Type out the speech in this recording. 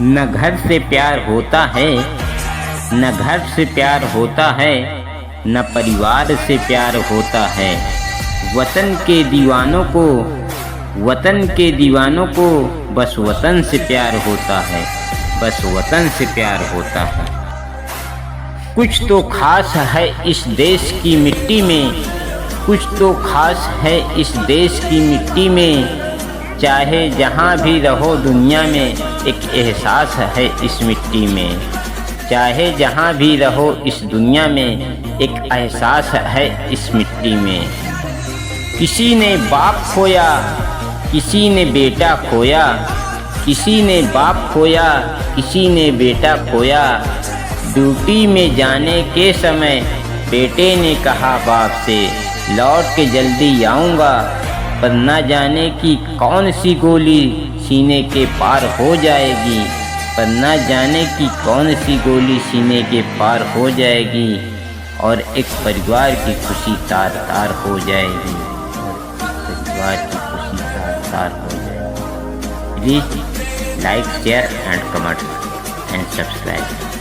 न घर से प्यार होता है, न घर से प्यार होता है, न परिवार से प्यार होता है। वतन के दीवानों को बस वतन से प्यार होता है, बस वतन से प्यार होता है। कुछ तो खास है इस देश की मिट्टी में, कुछ तो खास है इस देश की मिट्टी में। चाहे जहाँ भी रहो दुनिया में, एक एहसास है इस मिट्टी में। चाहे जहाँ भी रहो इस दुनिया में, एक एहसास है इस मिट्टी में। किसी ने बाप खोया, किसी ने बेटा खोया, किसी ने बाप खोया, किसी ने बेटा खोया। ड्यूटी में जाने के समय बेटे ने कहा बाप से, लौट के जल्दी आऊँगा, पर न जाने की कौन सी गोली सीने के पार हो जाएगी, पर न जाने की कौन सी गोली सीने के पार हो जाएगी, और एक परिवार की खुशी तार तार हो जाएगी, परिवार की खुशी तार तार हो जाएगी। Please like, share and comment and subscribe.